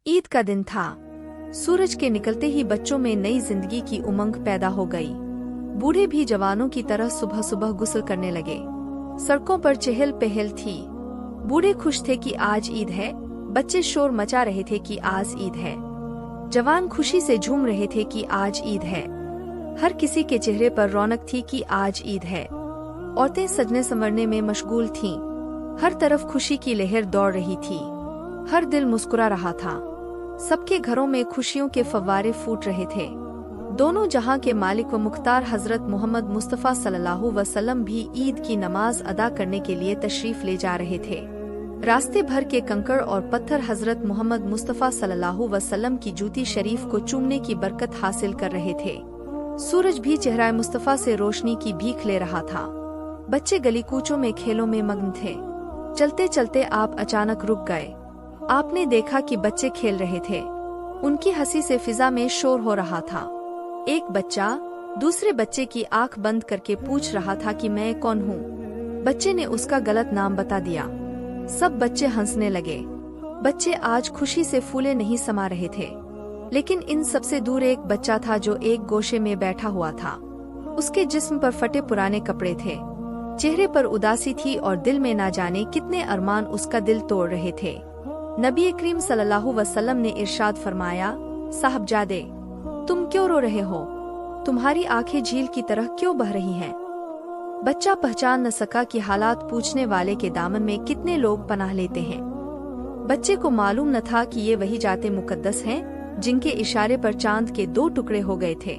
ईद का दिन था। सूरज के निकलते ही बच्चों में नई जिंदगी की उमंग पैदा हो गई। बूढ़े भी जवानों की तरह सुबह सुबह गुस्ल करने लगे। सड़कों पर चहल पहल थी। बूढ़े खुश थे कि आज ईद है, बच्चे शोर मचा रहे थे कि आज ईद है, जवान खुशी से झूम रहे थे कि आज ईद है। हर किसी के चेहरे पर रौनक थी कि आज ईद है। औरतें सजने संवरने में मशगूल थीं। हर तरफ खुशी की लहर दौड़ रही थी। हर दिल मुस्कुरा रहा था। सबके घरों में खुशियों के फव्वारे फूट रहे थे। दोनों जहां के मालिक व मुख्तार हजरत मोहम्मद मुस्तफ़ा सल्लल्लाहु अलैहि वसल्लम भी ईद की नमाज अदा करने के लिए तशरीफ ले जा रहे थे। रास्ते भर के कंकड़ और पत्थर हजरत मोहम्मद मुस्तफ़ा सल्लल्लाहु अलैहि वसल्लम की जूती शरीफ को चूमने की बरकत हासिल कर रहे थे। सूरज भी चेहरा मुस्तफ़ा से रोशनी की भीख ले रहा था। बच्चे गली कूचों में खेलों में मग्न थे। चलते चलते आप अचानक रुक गए। आपने देखा कि बच्चे खेल रहे थे। उनकी हंसी से फिजा में शोर हो रहा था। एक बच्चा दूसरे बच्चे की आंख बंद करके पूछ रहा था कि मैं कौन हूँ। बच्चे ने उसका गलत नाम बता दिया। सब बच्चे हंसने लगे। बच्चे आज खुशी से फूले नहीं समा रहे थे। लेकिन इन सबसे दूर एक बच्चा था जो एक गोशे में बैठा हुआ था। उसके जिस्म पर फटे पुराने कपड़े थे। चेहरे पर उदासी थी और दिल में ना जाने कितने अरमान उसका दिल तोड़ रहे थे। नबी करीम सल्लल्लाहु अलैहि वसल्लम ने इरशाद फरमाया, साहबजादे, तुम क्यों रो रहे हो? तुम्हारी आंखें झील की तरह क्यों बह रही हैं? बच्चा पहचान न सका कि हालात पूछने वाले के दामन में कितने लोग पनाह लेते हैं। बच्चे को मालूम न था कि ये वही जाते मुकद्दस हैं जिनके इशारे पर चांद के 2 टुकड़े हो गए थे।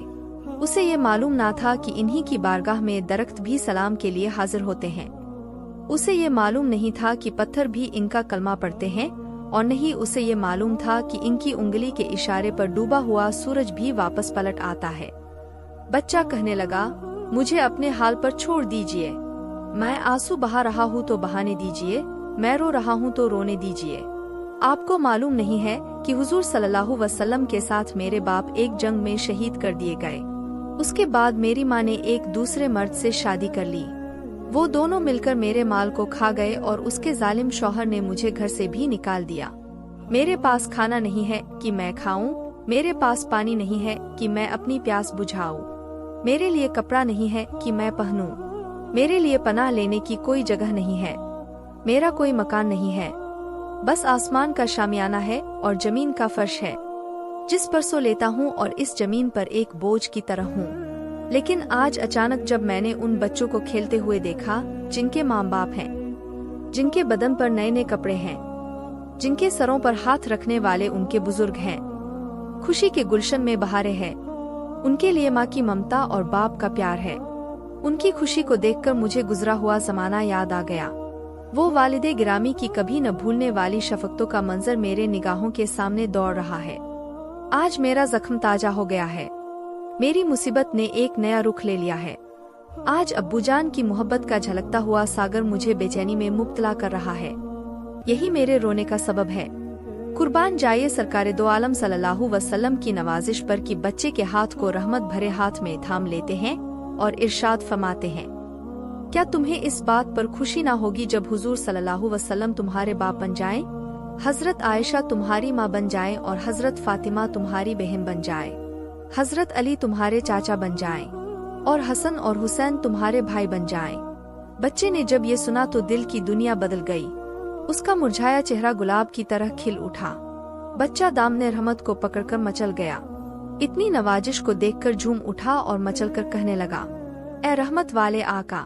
उसे ये मालूम ना था कि इन्हीं की बारगाह में दरख्त भी सलाम के लिए हाजिर होते हैं। उसे ये मालूम नहीं था कि पत्थर भी इनका कलमा पढ़ते हैं, और नहीं उसे ये मालूम था कि इनकी उंगली के इशारे पर डूबा हुआ सूरज भी वापस पलट आता है। बच्चा कहने लगा, मुझे अपने हाल पर छोड़ दीजिए। मैं आंसू बहा रहा हूँ तो बहाने दीजिए, मैं रो रहा हूँ तो रोने दीजिए। आपको मालूम नहीं है कि हुजूर सल्लल्लाहु अलैहि वसल्लम के साथ मेरे बाप एक जंग में शहीद कर दिए गए। उसके बाद मेरी माँ ने एक दूसरे मर्द से शादी कर ली। वो दोनों मिलकर मेरे माल को खा गए और उसके जालिम शौहर ने मुझे घर से भी निकाल दिया। मेरे पास खाना नहीं है कि मैं खाऊं, मेरे पास पानी नहीं है कि मैं अपनी प्यास बुझाऊं, मेरे लिए कपड़ा नहीं है कि मैं पहनूं, मेरे लिए पनाह लेने की कोई जगह नहीं है, मेरा कोई मकान नहीं है, बस आसमान का शामियाना है और जमीन का फर्श है जिस पर सो लेता हूँ और इस जमीन पर एक बोझ की तरह हूँ। लेकिन आज अचानक जब मैंने उन बच्चों को खेलते हुए देखा जिनके माँ बाप हैं, जिनके बदन पर नए नए कपड़े हैं, जिनके सरों पर हाथ रखने वाले उनके बुजुर्ग हैं, खुशी के गुलशन में बहारें हैं, उनके लिए माँ की ममता और बाप का प्यार है। उनकी खुशी को देखकर मुझे गुजरा हुआ जमाना याद आ गया। वो वालिदे गिरामी की कभी न भूलने वाली शफकतों का मंजर मेरे निगाहों के सामने दौड़ रहा है। आज मेरा जख्म ताजा हो गया है। मेरी मुसीबत ने एक नया रुख ले लिया है। आज अब्बूजान की मोहब्बत का झलकता हुआ सागर मुझे बेचैनी में मुब्तला कर रहा है। यही मेरे रोने का सबब है। कुर्बान जाइए सरकारे दो आलम सल्लल्लाहु अलैहि वसल्लम की नवाजिश पर कि बच्चे के हाथ को रहमत भरे हाथ में थाम लेते हैं और इरशाद फरमाते हैं, क्या तुम्हें इस बात पर खुशी ना होगी जब हुजूर सल्लल्लाहु अलैहि वसल्लम तुम्हारे बाप बन जाएं, हजरत आयशा तुम्हारी माँ बन जाएं और हजरत फातिमा तुम्हारी बहन बन जाए, हजरत अली तुम्हारे चाचा बन जाएं और हसन और हुसैन तुम्हारे भाई बन जाएं। बच्चे ने जब ये सुना तो दिल की दुनिया बदल गई। उसका मुरझाया चेहरा गुलाब की तरह खिल उठा। बच्चा दामने रहमत को पकड़कर मचल गया। इतनी नवाजिश को देखकर झूम उठा और मचलकर कहने लगा, ए रहमत वाले आका,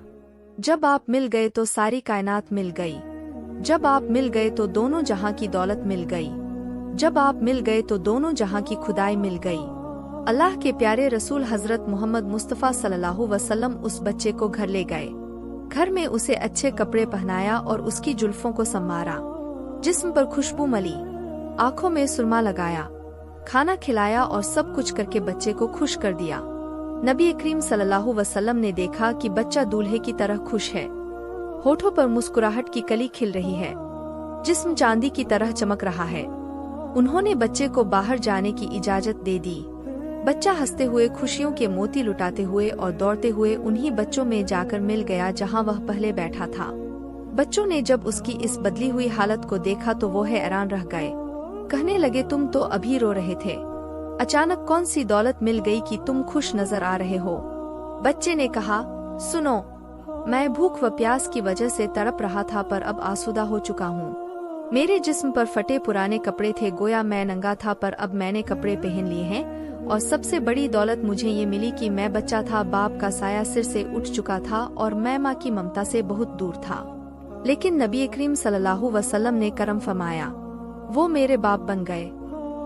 जब आप मिल गए तो सारी कायनात मिल गई। जब आप मिल गए तो दोनों जहां की दौलत मिल गई। जब आप मिल गए तो दोनों जहां की खुदाई मिल गई। अल्लाह के प्यारे रसूल हजरत मोहम्मद मुस्तफ़ा सल्लल्लाहु अलैहि वसल्लम उस बच्चे को घर ले गए। घर में उसे अच्छे कपड़े पहनाया और उसकी जुल्फों को संवारा, जिस्म पर खुशबू मली, आंखों में सुरमा लगाया, खाना खिलाया और सब कुछ करके बच्चे को खुश कर दिया। नबी करीम सल्लल्लाहु अलैहि वसल्लम ने देखा कि बच्चा दूल्हे की तरह खुश है। होठों पर मुस्कुराहट की कली खिल रही है, जिस्म चांदी की तरह चमक रहा है। उन्होंने बच्चे को बाहर जाने की इजाजत दे दी। बच्चा हंसते हुए खुशियों के मोती लुटाते हुए और दौड़ते हुए उन्हीं बच्चों में जाकर मिल गया जहां वह पहले बैठा था। बच्चों ने जब उसकी इस बदली हुई हालत को देखा तो वो हैरान रह गए। कहने लगे तुम तो अभी रो रहे थे, अचानक कौन सी दौलत मिल गई कि तुम खुश नजर आ रहे हो। बच्चे ने कहा, सुनो, मैं भूख व प्यास की वजह से तड़प रहा था पर अब आसूदा हो चुका हूँ। मेरे जिस्म पर फटे पुराने कपड़े थे, गोया मैं नंगा था पर अब मैंने कपड़े पहन लिए हैं। और सबसे बड़ी दौलत मुझे ये मिली कि मैं बच्चा था, बाप का साया सिर से उठ चुका था और मैं माँ की ममता से बहुत दूर था। लेकिन नबी करीम सल्लल्लाहु अलैहि वसल्लम ने करम फरमाया, वो मेरे बाप बन गए।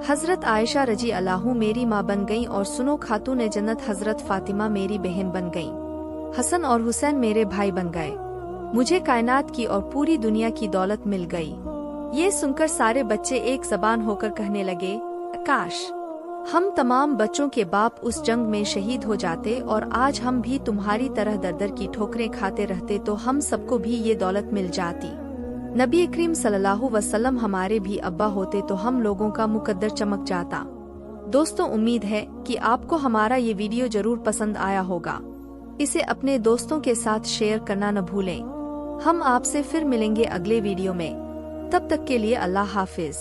हजरत आयशा रजी अल्लाहु मेरी माँ बन गईं और सुनो खातून जन्नत हजरत फातिमा मेरी बहन बन गईं। हसन और हुसैन मेरे भाई बन गए। मुझे कायनात की और पूरी दुनिया की दौलत मिल गई। ये सुनकर सारे बच्चे एक ज़बान होकर कहने लगे, काश हम तमाम बच्चों के बाप उस जंग में शहीद हो जाते और आज हम भी तुम्हारी तरह दर दर की ठोकरें खाते रहते तो हम सबको भी ये दौलत मिल जाती। नबी करीम सल्लल्लाहु अलैहि वसल्लम हमारे भी अब्बा होते तो हम लोगों का मुकद्दर चमक जाता। दोस्तों, उम्मीद है कि आपको हमारा ये वीडियो जरूर पसंद आया होगा। इसे अपने दोस्तों के साथ शेयर करना न भूलें। हम आपसे फिर मिलेंगे अगले वीडियो में। तब तक के लिए अल्लाह हाफिज।